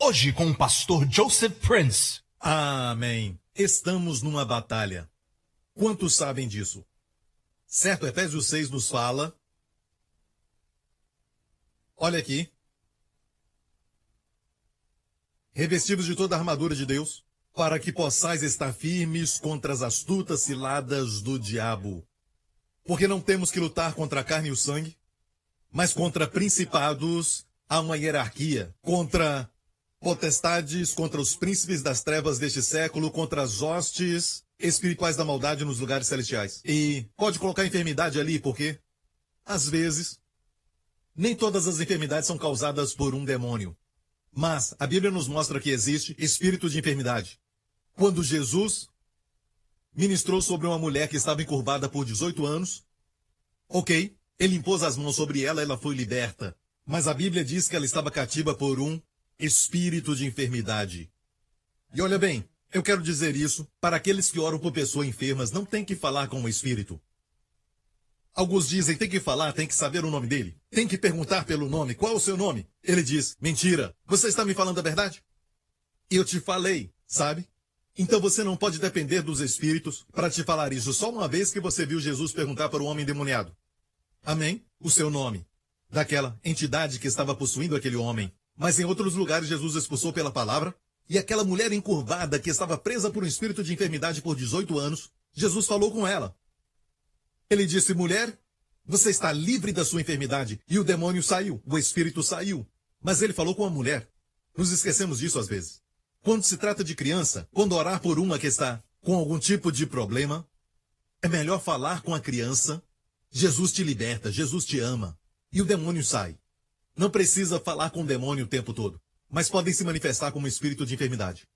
Hoje com o pastor Joseph Prince. Amém. Estamos numa batalha. Quantos sabem disso? Certo, Efésios 6 nos fala. Olha aqui. Revestidos de toda a armadura de Deus, para que possais estar firmes contra as astutas ciladas do diabo. Porque não temos que lutar contra a carne e o sangue, mas contra principados, há uma hierarquia, contra potestades, contra os príncipes das trevas deste século, contra as hostes espirituais da maldade nos lugares celestiais. E pode colocar enfermidade ali, porque, às vezes, nem todas as enfermidades são causadas por um demônio. Mas a Bíblia nos mostra que existe espírito de enfermidade. Quando Jesus ministrou sobre uma mulher que estava encurvada por 18 anos, ok, ele impôs as mãos sobre ela, ela foi liberta. Mas a Bíblia diz que ela estava cativa por um espírito de enfermidade. E olha bem, eu quero dizer isso para aqueles que oram por pessoas enfermas, não tem que falar com o espírito. Alguns dizem, tem que falar, tem que saber o nome dele. Tem que perguntar pelo nome, qual é o seu nome? Ele diz, mentira, você está me falando a verdade? Eu te falei, sabe? Então você não pode depender dos espíritos para te falar isso só uma vez que você viu Jesus perguntar para o homem endemoniado. Amém? O seu nome. Daquela entidade que estava possuindo aquele homem. Mas em outros lugares Jesus expulsou pela palavra. E aquela mulher encurvada que estava presa por um espírito de enfermidade por 18 anos, Jesus falou com ela. Ele disse, mulher, você está livre da sua enfermidade. E o demônio saiu, o espírito saiu. Mas ele falou com a mulher. Nos esquecemos disso às vezes. Quando se trata de criança, quando orar por uma que está com algum tipo de problema, é melhor falar com a criança. Jesus te liberta, Jesus te ama. E o demônio sai. Não precisa falar com o demônio o tempo todo. Mas podem se manifestar como um espírito de enfermidade.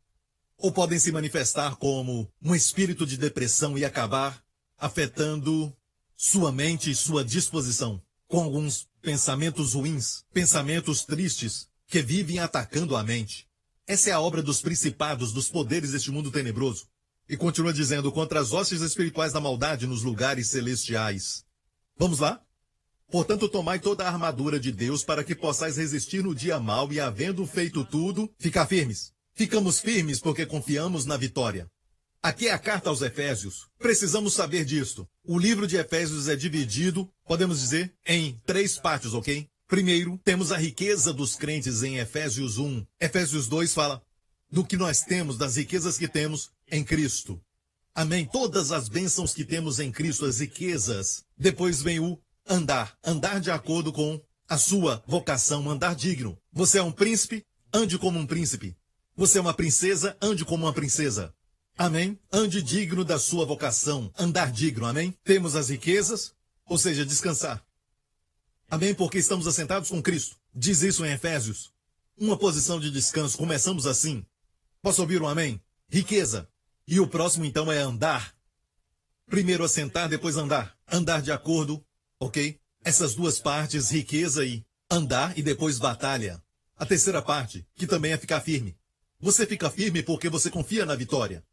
Ou podem se manifestar como um espírito de depressão e acabar afetando sua mente e sua disposição, com alguns pensamentos ruins, pensamentos tristes, que vivem atacando a mente. Essa é a obra dos principados, dos poderes deste mundo tenebroso. E continua dizendo, contra as hostes espirituais da maldade nos lugares celestiais. Vamos lá? Portanto, tomai toda a armadura de Deus para que possais resistir no dia mau e, havendo feito tudo, ficar firmes. Ficamos firmes porque confiamos na vitória. Aqui é a carta aos Efésios. Precisamos saber disto. O livro de Efésios é dividido, podemos dizer, em 3 partes, ok? Primeiro, temos a riqueza dos crentes em Efésios 1. Efésios 2 fala do que nós temos, das riquezas que temos em Cristo. Amém? Todas as bênçãos que temos em Cristo, as riquezas. Depois vem o andar. Andar de acordo com a sua vocação, andar digno. Você é um príncipe, ande como um príncipe. Você é uma princesa, ande como uma princesa. Amém? Ande digno da sua vocação, andar digno, amém? Temos as riquezas, ou seja, descansar. Amém? Porque estamos assentados com Cristo. Diz isso em Efésios. Uma posição de descanso, começamos assim. Posso ouvir um amém? Riqueza. E o próximo então é andar. Primeiro assentar, depois andar. Andar de acordo, ok? Essas duas partes, riqueza e andar, e depois batalha. A terceira parte, que também é ficar firme. Você fica firme porque você confia na vitória.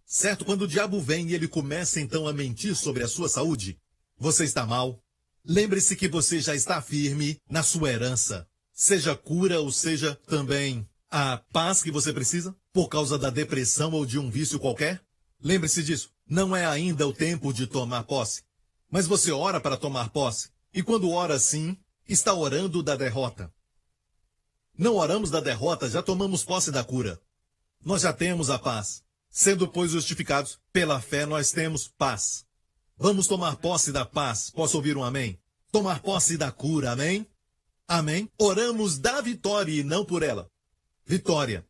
Certo? Quando o diabo vem e ele começa então a mentir sobre a sua saúde, você está mal. Lembre-se que você já está firme na sua herança. Seja cura ou seja também a paz que você precisa por causa da depressão ou de um vício qualquer. Lembre-se disso. Não é ainda o tempo de tomar posse. Mas você ora para tomar posse. E quando ora assim, está orando da derrota. Não oramos da derrota, já tomamos posse da cura. Nós já temos a paz. Sendo, pois, justificados pela fé, nós temos paz. Vamos tomar posse da paz. Posso ouvir um amém? Tomar posse da cura, amém? Amém? Oramos da vitória e não por ela. Vitória.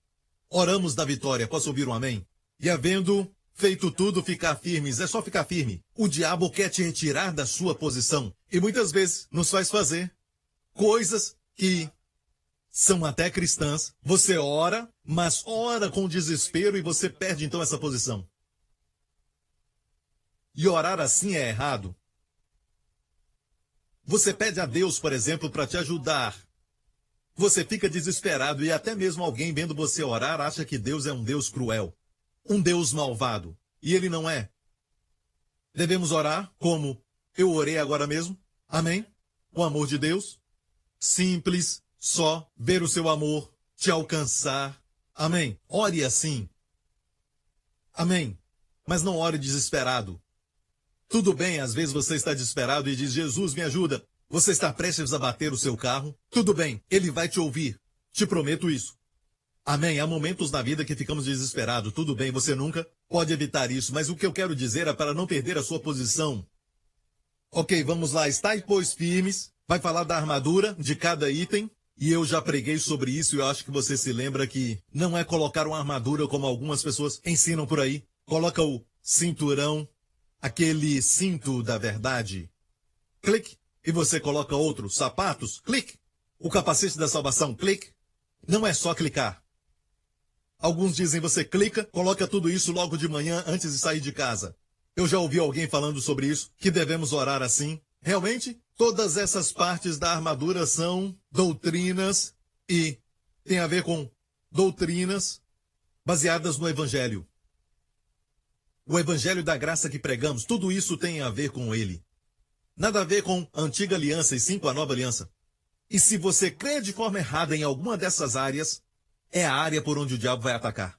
Oramos da vitória. Posso ouvir um amém? E havendo feito tudo, ficar firmes. É só ficar firme. O diabo quer te retirar da sua posição. E muitas vezes nos faz fazer coisas que são até cristãs. Você ora, mas ora com desespero e você perde então essa posição. E orar assim é errado. Você pede a Deus, por exemplo, para te ajudar. Você fica desesperado e até mesmo alguém vendo você orar acha que Deus é um Deus cruel. Um Deus malvado. E ele não é. Devemos orar como eu orei agora mesmo. Amém? Com o amor de Deus. Simples. Só ver o seu amor te alcançar. Amém. Ore assim. Amém. Mas não ore desesperado. Tudo bem, às vezes você está desesperado e diz, Jesus, me ajuda. Você está prestes a bater o seu carro. Tudo bem, ele vai te ouvir. Te prometo isso. Amém. Há momentos na vida que ficamos desesperados. Tudo bem, você nunca pode evitar isso. Mas o que eu quero dizer é para não perder a sua posição. Ok, vamos lá. Estai, pois, firmes. Vai falar da armadura de cada item. E eu já preguei sobre isso e eu acho que você se lembra que não é colocar uma armadura como algumas pessoas ensinam por aí. Coloca o cinturão, aquele cinto da verdade. Clique. E você coloca outro. Sapatos. Clique. O capacete da salvação. Clique. Não é só clicar. Alguns dizem você clica, coloca tudo isso logo de manhã antes de sair de casa. Eu já ouvi alguém falando sobre isso, que devemos orar assim. Realmente, todas essas partes da armadura são doutrinas e tem a ver com doutrinas baseadas no Evangelho. O Evangelho da graça que pregamos, tudo isso tem a ver com ele. Nada a ver com a antiga aliança e sim com a nova aliança. E se você crê de forma errada em alguma dessas áreas, é a área por onde o diabo vai atacar.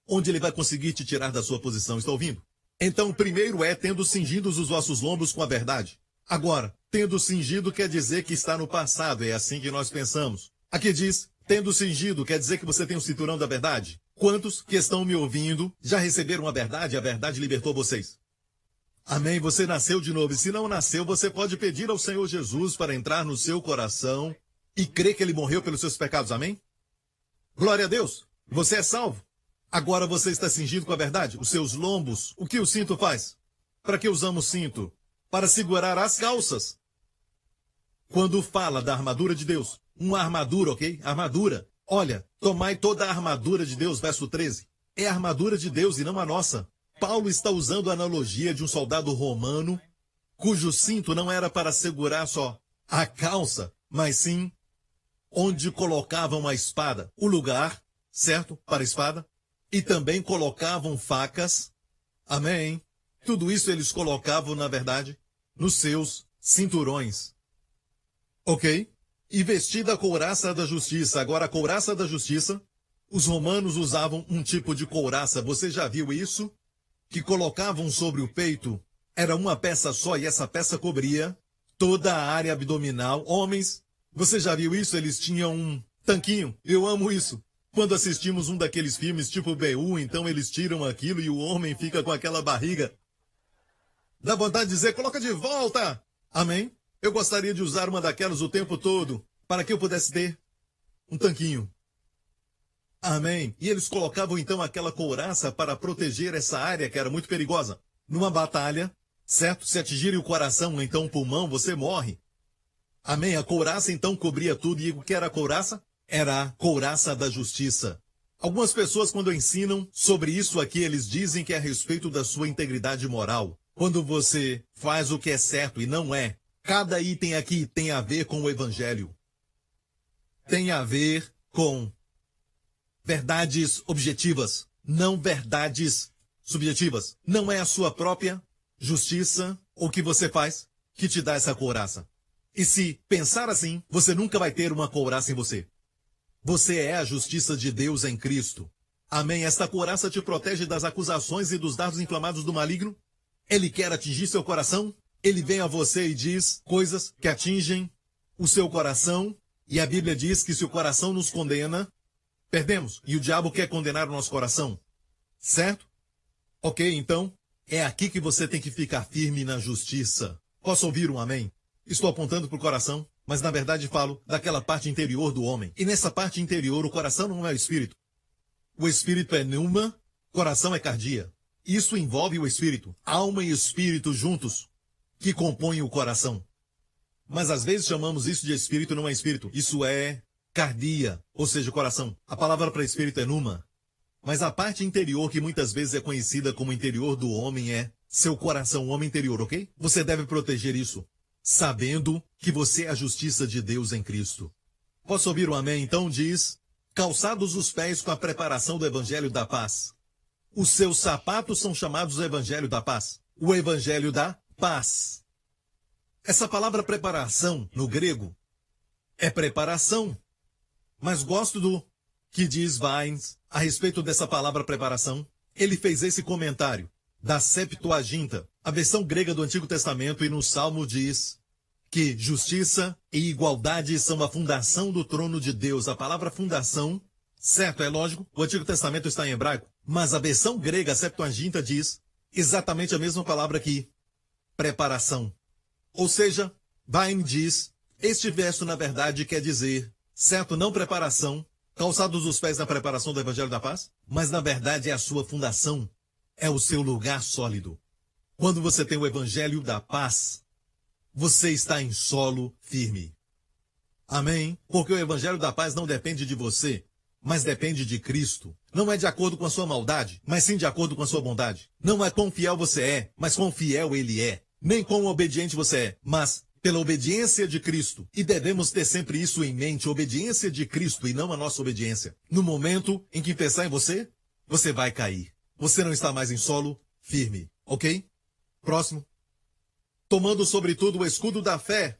Onde ele vai conseguir te tirar da sua posição, está ouvindo? Então, primeiro é tendo cingidos os vossos lombos com a verdade. Agora, tendo cingido quer dizer que está no passado, é assim que nós pensamos. Aqui diz, tendo cingido quer dizer que você tem o cinturão da verdade. Quantos que estão me ouvindo já receberam a verdade e a verdade libertou vocês? Amém? Você nasceu de novo. E se não nasceu, você pode pedir ao Senhor Jesus para entrar no seu coração e crer que ele morreu pelos seus pecados. Amém? Glória a Deus. Você é salvo. Agora você está cingido com a verdade. Os seus lombos. O que o cinto faz? Para que usamos cinto? Para segurar as calças. Quando fala da armadura de Deus. Uma armadura, ok? Armadura. Olha, tomai toda a armadura de Deus, verso 13. É a armadura de Deus e não a nossa. Paulo está usando a analogia de um soldado romano, cujo cinto não era para segurar só a calça, mas sim onde colocavam a espada. O lugar, certo, para a espada. E também colocavam facas. Amém. Tudo isso eles colocavam, na verdade, nos seus cinturões. Ok? E vestida a couraça da justiça. Agora, a couraça da justiça, os romanos usavam um tipo de couraça. Você já viu isso? Que colocavam sobre o peito. Era uma peça só e essa peça cobria toda a área abdominal. Homens, você já viu isso? Eles tinham um tanquinho. Eu amo isso. Quando assistimos um daqueles filmes tipo BU, então eles tiram aquilo e o homem fica com aquela barriga. Dá vontade de dizer, coloca de volta! Amém? Eu gostaria de usar uma daquelas o tempo todo, para que eu pudesse ter um tanquinho. Amém? E eles colocavam então aquela couraça para proteger essa área que era muito perigosa. Numa batalha, certo? Se atingirem o coração, ou então o pulmão, você morre. Amém? A couraça então cobria tudo. E o que era a couraça? Era a couraça da justiça. Algumas pessoas, quando ensinam sobre isso aqui, eles dizem que é a respeito da sua integridade moral. Quando você faz o que é certo e não é. Cada item aqui tem a ver com o Evangelho. Tem a ver com verdades objetivas, não verdades subjetivas. Não é a sua própria justiça ou o que você faz que te dá essa couraça. E se pensar assim, você nunca vai ter uma couraça em você. Você é a justiça de Deus em Cristo. Amém? Esta couraça te protege das acusações e dos dardos inflamados do maligno. Ele quer atingir seu coração. Ele vem a você e diz coisas que atingem o seu coração. E a Bíblia diz que se o coração nos condena, perdemos. E o diabo quer condenar o nosso coração. Certo? Ok, então, é aqui que você tem que ficar firme na justiça. Posso ouvir um amém? Estou apontando para o coração, mas na verdade falo daquela parte interior do homem. E nessa parte interior, o coração não é o espírito. O espírito é pneuma, coração é cardia. Isso envolve o espírito, alma e espírito juntos, que compõem o coração. Mas às vezes chamamos isso de espírito, não é espírito. Isso é cardia, ou seja, coração. A palavra para espírito é pneuma. Mas a parte interior, que muitas vezes é conhecida como interior do homem, é seu coração, o homem interior, ok? Você deve proteger isso, sabendo que você é a justiça de Deus em Cristo. Posso ouvir um amém? Então diz, calçados os pés com a preparação do Evangelho da paz. Os seus sapatos são chamados o Evangelho da paz. O Evangelho da paz. Essa palavra preparação, no grego, é preparação. Mas gosto do que diz Vines a respeito dessa palavra preparação. Ele fez esse comentário da Septuaginta, a versão grega do Antigo Testamento, e no Salmo diz que justiça e igualdade são a fundação do trono de Deus. A palavra fundação, certo, é lógico, o Antigo Testamento está em hebraico, mas a versão grega, a Septuaginta, diz exatamente a mesma palavra aqui, preparação. Ou seja, Vine diz, este verso na verdade quer dizer, certo, não preparação, calçados os pés na preparação do Evangelho da Paz, mas na verdade é a sua fundação, é o seu lugar sólido. Quando você tem o Evangelho da Paz, você está em solo firme. Amém? Porque o Evangelho da Paz não depende de você, mas depende de Cristo. Não é de acordo com a sua maldade, mas sim de acordo com a sua bondade. Não é quão fiel você é, mas quão fiel Ele é. Nem quão obediente você é, mas pela obediência de Cristo. E devemos ter sempre isso em mente, obediência de Cristo e não a nossa obediência. No momento em que pensar em você, você vai cair. Você não está mais em solo firme, ok? Próximo. Tomando sobretudo o escudo da fé.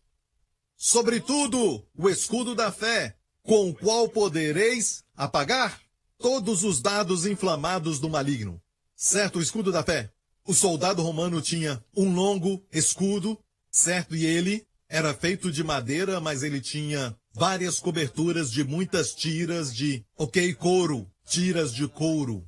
Sobretudo o escudo da fé, com o qual podereis apagar todos os dardos inflamados do maligno. Certo, o escudo da fé. O soldado romano tinha um longo escudo, certo? E ele era feito de madeira, mas ele tinha várias coberturas de muitas tiras de, couro, tiras de couro.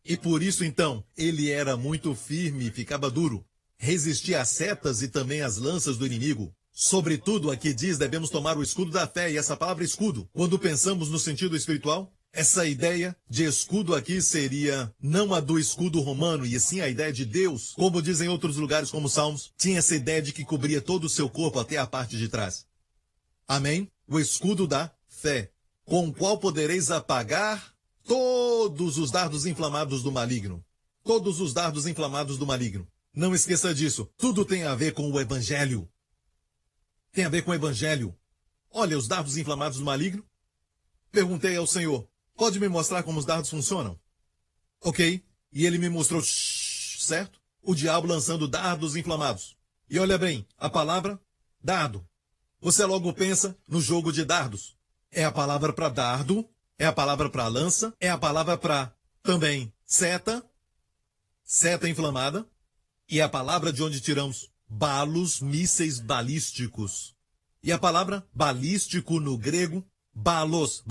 E por isso, então, ele era muito firme, ficava duro. Resistia às setas e também às lanças do inimigo. Sobretudo, aqui diz, devemos tomar o escudo da fé. E essa palavra escudo, quando pensamos no sentido espiritual, essa ideia de escudo aqui seria não a do escudo romano, e sim a ideia de Deus. Como dizem outros lugares, como Salmos, tinha essa ideia de que cobria todo o seu corpo até a parte de trás. Amém? O escudo da fé, com o qual podereis apagar todos os dardos inflamados do maligno. Todos os dardos inflamados do maligno. Não esqueça disso. Tudo tem a ver com o Evangelho. Tem a ver com o Evangelho. Olha, os dardos inflamados do maligno. Perguntei ao Senhor, pode me mostrar como os dardos funcionam? Ok. E ele me mostrou, certo? O diabo lançando dardos inflamados. E olha bem, a palavra dardo. Você logo pensa no jogo de dardos. É a palavra para dardo, é a palavra para lança, é a palavra para também seta inflamada, e é a palavra de onde tiramos balos, mísseis balísticos. E a palavra balístico no grego, balos,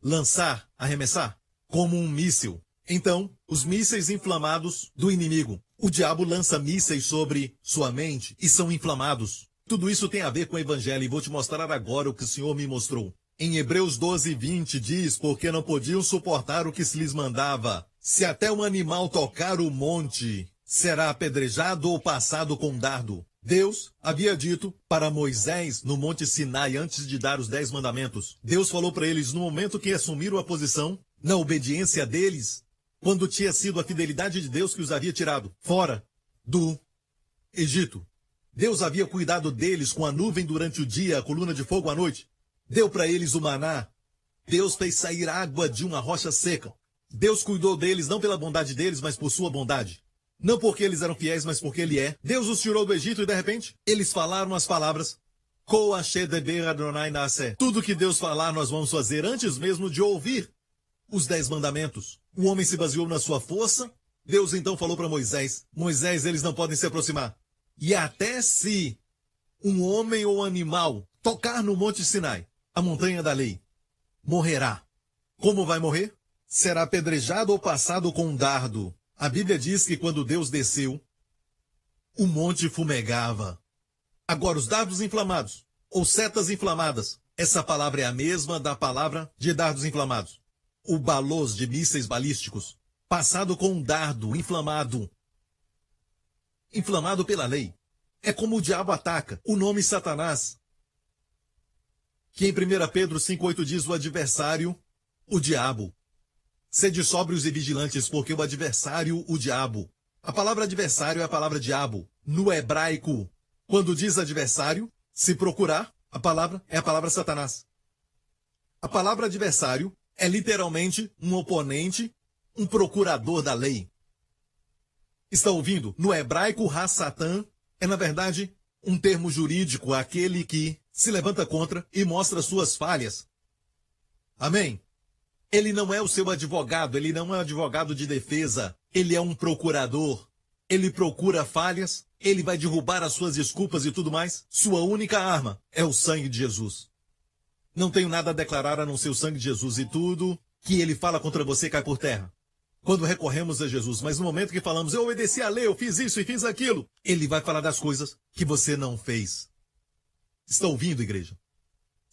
lançar, arremessar, como um míssil. Então, os mísseis inflamados do inimigo. O diabo lança mísseis sobre sua mente e são inflamados. Tudo isso tem a ver com o Evangelho e vou te mostrar agora o que o Senhor me mostrou. Em Hebreus 12:20 diz, porque não podiam suportar o que se lhes mandava. Se até um animal tocar o monte, será apedrejado ou passado com dardo. Deus havia dito para Moisés no Monte Sinai antes de dar os 10 mandamentos. Deus falou para eles no momento que assumiram a posição, na obediência deles, quando tinha sido a fidelidade de Deus que os havia tirado fora do Egito. Deus havia cuidado deles com a nuvem durante o dia, a coluna de fogo à noite. Deu para eles o maná. Deus fez sair água de uma rocha seca. Deus cuidou deles não pela bondade deles, mas por sua bondade. Não porque eles eram fiéis, mas porque Ele é. Deus os tirou do Egito e, de repente, eles falaram as palavras. Tudo que Deus falar, nós vamos fazer antes mesmo de ouvir os 10 mandamentos. O homem se baseou na sua força. Deus então falou para Moisés, Moisés, eles não podem se aproximar. E até se um homem ou animal tocar no Monte Sinai, a montanha da lei, morrerá. Como vai morrer? Será apedrejado ou passado com um dardo. A Bíblia diz que quando Deus desceu, o monte fumegava. Agora, os dardos inflamados, ou setas inflamadas, essa palavra é a mesma da palavra de dardos inflamados. O balos de mísseis balísticos, passado com um dardo inflamado. Inflamado pela lei. É como o diabo ataca. O nome Satanás, que em 1 Pedro 5,8 diz o adversário, o diabo. Sede sóbrios e vigilantes, porque o adversário, o diabo. A palavra adversário é a palavra diabo. No hebraico, quando diz adversário, se procurar, a palavra é a palavra Satanás. A palavra adversário é literalmente um oponente, um procurador da lei. Está ouvindo? No hebraico, ha-satã é, na verdade, um termo jurídico, aquele que se levanta contra e mostra suas falhas. Amém? Ele não é o seu advogado, ele não é um advogado de defesa, ele é um procurador. Ele procura falhas, ele vai derrubar as suas desculpas e tudo mais. Sua única arma é o sangue de Jesus. Não tenho nada a declarar a não ser o sangue de Jesus, e tudo que ele fala contra você cai por terra. Quando recorremos a Jesus, mas no momento que falamos, eu obedeci a lei, eu fiz isso e fiz aquilo, ele vai falar das coisas que você não fez. Está ouvindo, igreja?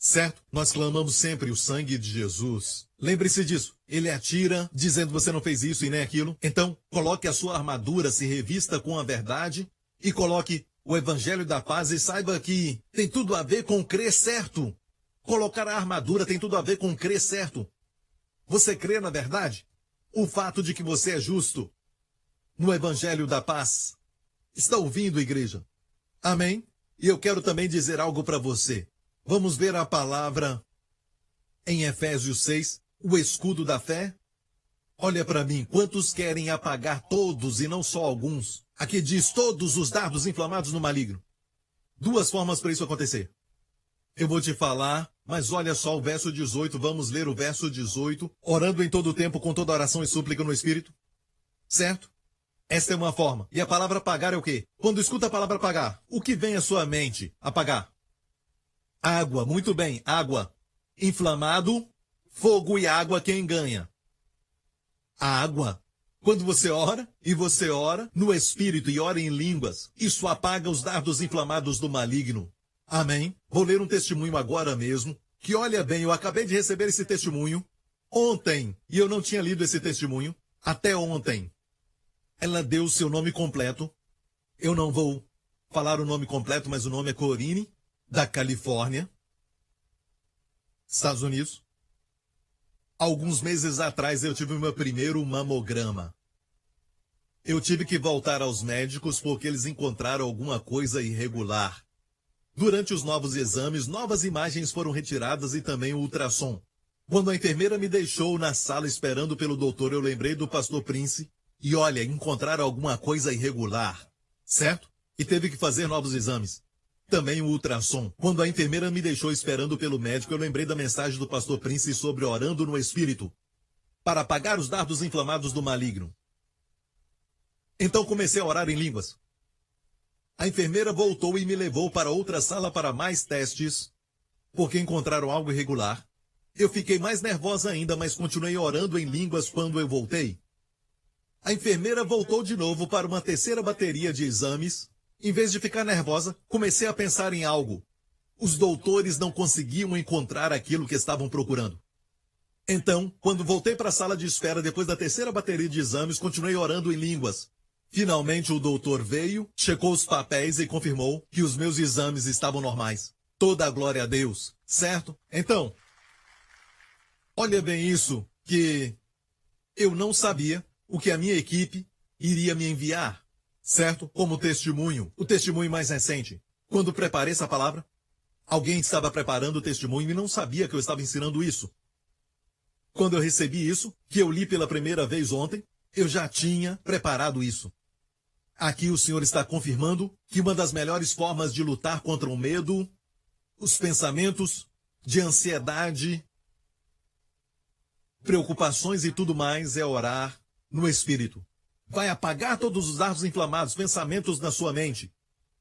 Certo? Nós clamamos sempre o sangue de Jesus. Lembre-se disso. Ele atira, dizendo você não fez isso e nem aquilo. Então, coloque a sua armadura, se revista com a verdade e coloque o evangelho da paz e saiba que tem tudo a ver com crer certo. Colocar a armadura tem tudo a ver com crer certo. Você crê na verdade? O fato de que você é justo no evangelho da paz. Está ouvindo, igreja? Amém? E eu quero também dizer algo para você. Vamos ver a palavra em Efésios 6, o escudo da fé. Olha para mim, quantos querem apagar todos e não só alguns? Aqui diz todos os dardos inflamados no maligno. Duas formas para isso acontecer. Eu vou te falar, mas olha só o verso 18, vamos ler o verso 18. Orando em todo o tempo com toda oração e súplica no Espírito. Certo? Esta é uma forma. E a palavra apagar é o quê? Quando escuta a palavra apagar, o que vem à sua mente? Apagar. Água, muito bem, água. Inflamado, fogo e água, quem ganha? A água. Quando você ora, e você ora no Espírito e ora em línguas, isso apaga os dardos inflamados do maligno. Amém? Vou ler um testemunho agora mesmo, que olha bem, eu acabei de receber esse testemunho ontem, e eu não tinha lido esse testemunho até ontem. Ela deu o seu nome completo. Eu não vou falar o nome completo, mas o nome é Corine, da Califórnia, Estados Unidos. Alguns meses atrás eu tive o meu primeiro mamograma. Eu tive que voltar aos médicos porque eles encontraram alguma coisa irregular. Durante os novos exames, novas imagens foram retiradas e também o ultrassom. Quando a enfermeira me deixou na sala esperando pelo doutor, eu lembrei do pastor Prince e olha, encontraram alguma coisa irregular, certo? E teve que fazer novos exames. Também o ultrassom. Quando a enfermeira me deixou esperando pelo médico, eu lembrei da mensagem do pastor Prince sobre orando no Espírito, para apagar os dardos inflamados do maligno. Então comecei a orar em línguas. A enfermeira voltou e me levou para outra sala para mais testes, porque encontraram algo irregular. Eu fiquei mais nervosa ainda, mas continuei orando em línguas quando eu voltei. A enfermeira voltou de novo para uma terceira bateria de exames. Em vez de ficar nervosa, comecei a pensar em algo. Os doutores não conseguiam encontrar aquilo que estavam procurando. Então, quando voltei para a sala de espera depois da terceira bateria de exames, continuei orando em línguas. Finalmente o doutor veio, checou os papéis e confirmou que os meus exames estavam normais. Toda a glória a Deus, certo? Então, olha bem isso, que eu não sabia o que a minha equipe iria me enviar. Certo? Como testemunho, o testemunho mais recente. Quando preparei essa palavra, alguém estava preparando o testemunho e não sabia que eu estava ensinando isso. Quando eu recebi isso, que eu li pela primeira vez ontem, eu já tinha preparado isso. Aqui o Senhor está confirmando que uma das melhores formas de lutar contra o medo, os pensamentos de ansiedade, preocupações e tudo mais é orar no Espírito. Vai apagar todos os dardos inflamados, pensamentos na sua mente.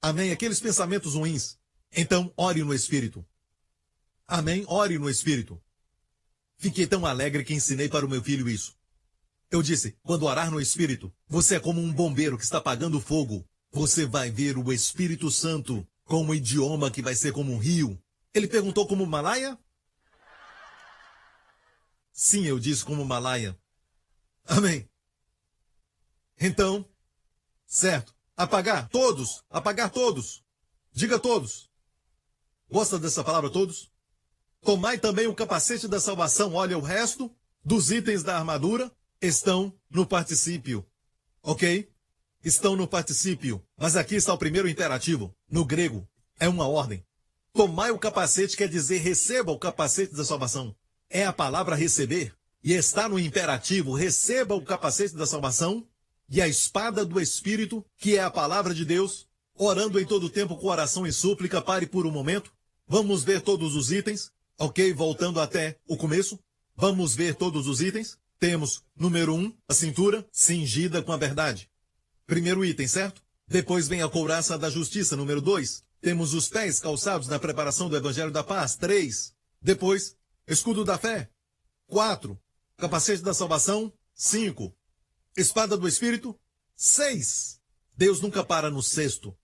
Amém? Aqueles pensamentos ruins. Então, ore no Espírito. Amém? Ore no Espírito. Fiquei tão alegre que ensinei para o meu filho isso. Eu disse, quando orar no Espírito, você é como um bombeiro que está apagando fogo. Você vai ver o Espírito Santo com um idioma que vai ser como um rio. Ele perguntou como Malaya? Sim, eu disse como Malaya. Amém. Então, certo, apagar todos, apagar todos. Diga todos. Gosta dessa palavra todos? Tomai também o capacete da salvação. Olha, o resto dos itens da armadura estão no particípio. Ok? Estão no particípio. Mas aqui está o primeiro imperativo. No grego, é uma ordem. Tomai o capacete quer dizer receba o capacete da salvação. É a palavra receber. E está no imperativo, receba o capacete da salvação. E a espada do Espírito, que é a palavra de Deus, orando em todo tempo com oração e súplica. Pare por um momento. Vamos ver todos os itens. Ok, voltando até o começo. Vamos ver todos os itens? Temos, número 1, a cintura cingida com a verdade. Primeiro item, certo? Depois vem a couraça da justiça, número 2. Temos os pés calçados na preparação do evangelho da paz, 3. Depois, escudo da fé, 4. Capacete da salvação, 5. Espada do Espírito, 6. Deus nunca para no sexto.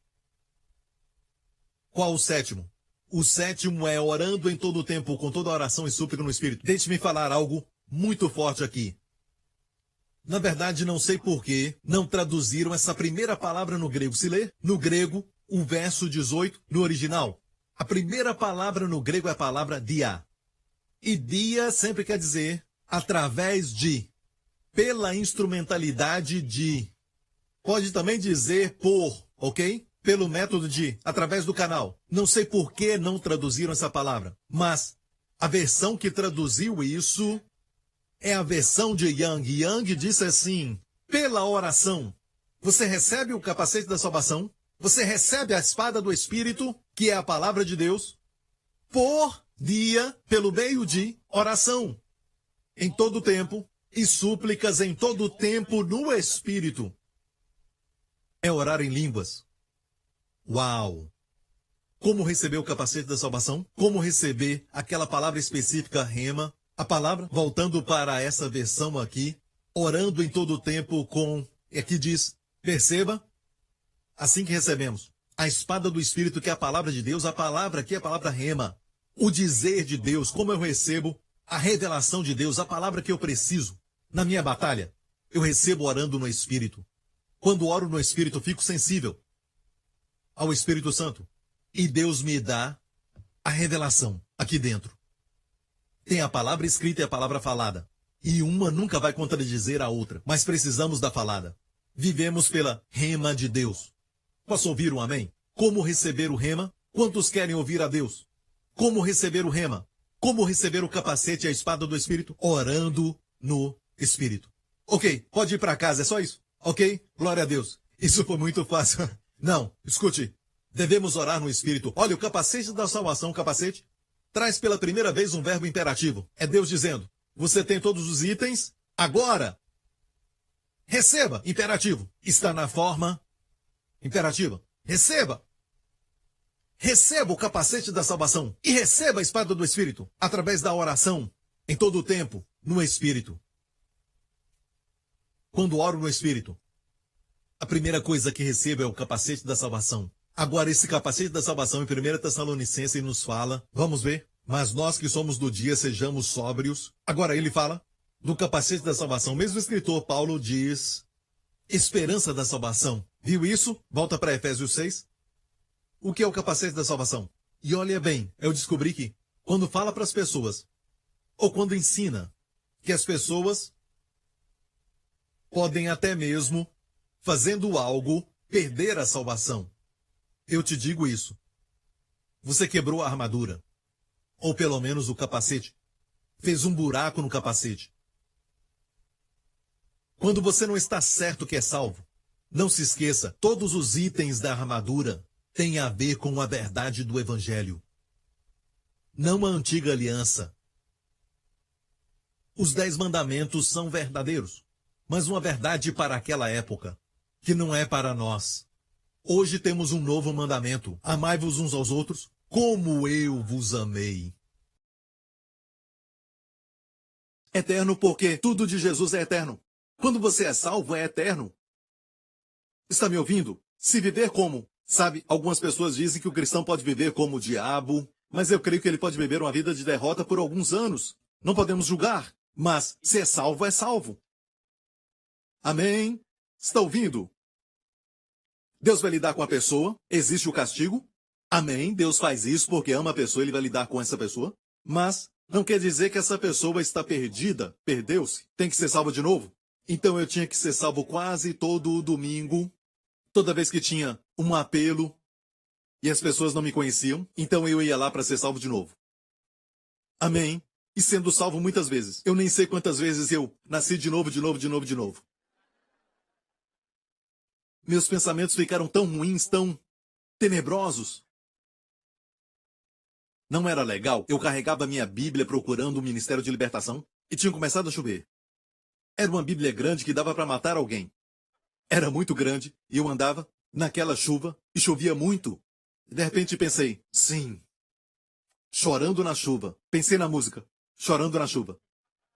Qual o sétimo? O sétimo é orando em todo o tempo, com toda oração e súplica no Espírito. Deixe-me falar algo muito forte aqui. Na verdade, não sei por que não traduziram essa primeira palavra no grego. Se lê, no grego, o verso 18, no original. A primeira palavra no grego é a palavra dia. E dia sempre quer dizer através de, pela instrumentalidade de. Pode também dizer por, ok? Pelo método de, através do canal. Não sei por que não traduziram essa palavra, mas a versão que traduziu isso é a versão de Young. Young disse assim, pela oração, você recebe o capacete da salvação, você recebe a espada do Espírito, que é a palavra de Deus, por dia, pelo meio de oração, em todo tempo, e súplicas em todo tempo no Espírito. É orar em línguas. Uau! Como receber o capacete da salvação? Como receber aquela palavra específica, rema? A palavra, voltando para essa versão aqui, orando em todo o tempo com, aqui diz, perceba, assim que recebemos a espada do Espírito, que é a palavra de Deus, a palavra aqui é a palavra rema, o dizer de Deus, como eu recebo a revelação de Deus, a palavra que eu preciso. Na minha batalha, eu recebo orando no Espírito. Quando oro no Espírito, fico sensível ao Espírito Santo. E Deus me dá a revelação aqui dentro. Tem a palavra escrita e a palavra falada. E uma nunca vai contradizer a outra. Mas precisamos da falada. Vivemos pela rema de Deus. Posso ouvir um amém? Como receber o rema? Quantos querem ouvir a Deus? Como receber o rema? Como receber o capacete e a espada do Espírito? Orando no Espírito. Ok, pode ir para casa, é só isso. Ok? Glória a Deus. Isso foi muito fácil. Não, escute. Devemos orar no Espírito. Olha, o capacete da salvação, o capacete, traz pela primeira vez um verbo imperativo. É Deus dizendo, você tem todos os itens, agora. Receba, imperativo. Está na forma imperativa. Receba. Receba o capacete da salvação e receba a espada do Espírito através da oração, em todo o tempo, no Espírito. Quando oro no Espírito, a primeira coisa que recebo é o capacete da salvação. Agora, esse capacete da salvação em 1 Tessalonicenses nos fala, vamos ver, mas nós que somos do dia sejamos sóbrios. Agora ele fala do capacete da salvação. Mesmo o escritor Paulo diz, esperança da salvação. Viu isso? Volta para Efésios 6. O que é o capacete da salvação? E olha bem, eu descobri que quando fala para as pessoas, ou quando ensina, que as pessoas podem até mesmo, fazendo algo, perder a salvação. Eu te digo isso. Você quebrou a armadura. Ou pelo menos o capacete. Fez um buraco no capacete. Quando você não está certo que é salvo, não se esqueça, todos os itens da armadura têm a ver com a verdade do Evangelho. Não a antiga aliança. Os 10 mandamentos são verdadeiros, mas uma verdade para aquela época, que não é para nós. Hoje temos um novo mandamento. Amai-vos uns aos outros, como eu vos amei. Eterno porque tudo de Jesus é eterno. Quando você é salvo, é eterno. Está me ouvindo? Se viver como, sabe, algumas pessoas dizem que o cristão pode viver como o diabo, mas eu creio que ele pode viver uma vida de derrota por alguns anos. Não podemos julgar, mas se é salvo, é salvo. Amém? Está ouvindo? Deus vai lidar com a pessoa, existe o castigo. Amém, Deus faz isso porque ama a pessoa, ele vai lidar com essa pessoa. Mas não quer dizer que essa pessoa está perdida, perdeu-se, tem que ser salva de novo. Então eu tinha que ser salvo quase todo o domingo, toda vez que tinha um apelo e as pessoas não me conheciam, então eu ia lá para ser salvo de novo. Amém? E sendo salvo muitas vezes. Eu nem sei quantas vezes eu nasci de novo. Meus pensamentos ficaram tão ruins, tão tenebrosos. Não era legal. Eu carregava minha Bíblia procurando um ministério de libertação. e tinha começado a chover. Era uma Bíblia grande que dava para matar alguém. Era muito grande e eu andava naquela chuva e chovia muito. De repente pensei, sim, chorando na chuva. Pensei na música, chorando na chuva.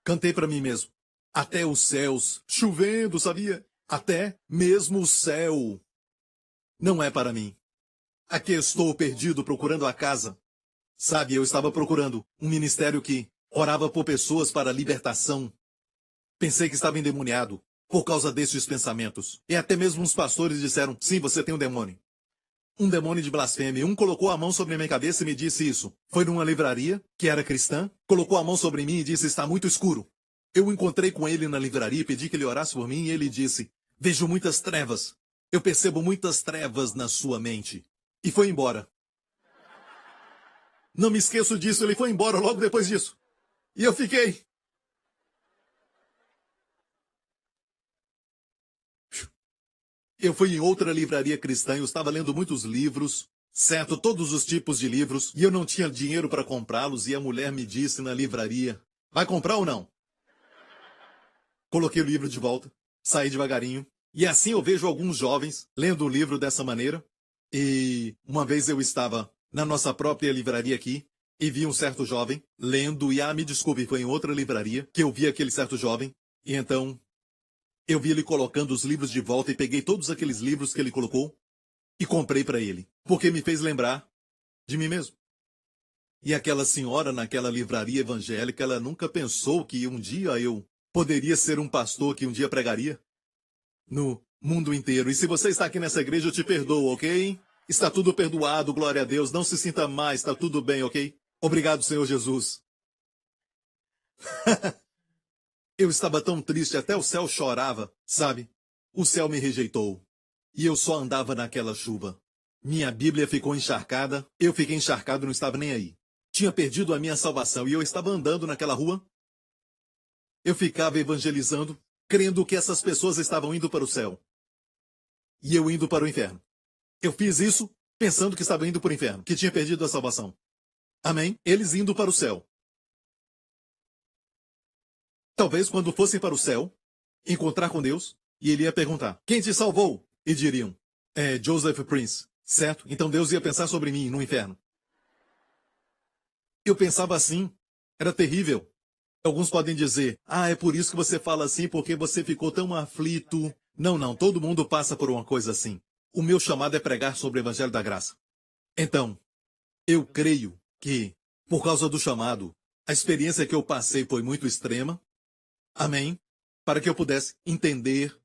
Cantei para mim mesmo. Até os céus, chovendo, sabia? Até mesmo o céu. Não é para mim. Aqui estou perdido procurando a casa. Sabe, eu estava procurando um ministério que orava por pessoas para libertação. Pensei que estava endemoniado por causa desses pensamentos. E até mesmo uns pastores disseram, sim, você tem um demônio. Um demônio de blasfêmia. Um colocou a mão sobre a minha cabeça e me disse isso. Foi numa livraria, que era cristã, colocou a mão sobre mim e disse, está muito escuro. Eu encontrei com ele na livraria e pedi que ele orasse por mim e ele disse, vejo muitas trevas. Eu percebo muitas trevas na sua mente. E foi embora. Não me esqueço disso, ele foi embora logo depois disso. E eu fiquei... Eu fui em outra livraria cristã, eu estava lendo muitos livros, certo, todos os tipos de livros, e eu não tinha dinheiro para comprá-los, e a mulher me disse na livraria, vai comprar ou não? Coloquei o livro de volta, saí devagarinho, e assim eu vejo alguns jovens lendo o livro dessa maneira, e uma vez eu estava na nossa própria livraria aqui, e vi um certo jovem lendo, e me desculpe, foi em outra livraria que eu vi aquele certo jovem, e então... eu vi ele colocando os livros de volta e peguei todos aqueles livros que ele colocou e comprei para ele, porque me fez lembrar de mim mesmo. E aquela senhora naquela livraria evangélica, ela nunca pensou que um dia eu poderia ser um pastor que um dia pregaria no mundo inteiro. E se você está aqui nessa igreja, eu te perdoo, ok? Está tudo perdoado, glória a Deus. Não se sinta mais, está tudo bem, ok? Obrigado, Senhor Jesus. Eu estava tão triste, até o céu chorava, sabe? O céu me rejeitou. E eu só andava naquela chuva. Minha Bíblia ficou encharcada, eu fiquei encharcado, não estava nem aí. Tinha perdido a minha salvação e eu estava andando naquela rua. Eu ficava evangelizando, crendo que essas pessoas estavam indo para o céu. E eu indo para o inferno. Eu fiz isso pensando que estava indo para o inferno, que tinha perdido a salvação. Amém? Eles indo para o céu. Talvez quando fossem para o céu, encontrar com Deus, e ele ia perguntar, quem te salvou? E diriam, Joseph Prince, certo? Então Deus ia pensar sobre mim no inferno. Eu pensava assim, era terrível. Alguns podem dizer, é por isso que você fala assim, porque você ficou tão aflito. Não, todo mundo passa por uma coisa assim. O meu chamado é pregar sobre o Evangelho da Graça. Então, eu creio que, por causa do chamado, a experiência que eu passei foi muito extrema. Amém? Para que eu pudesse entender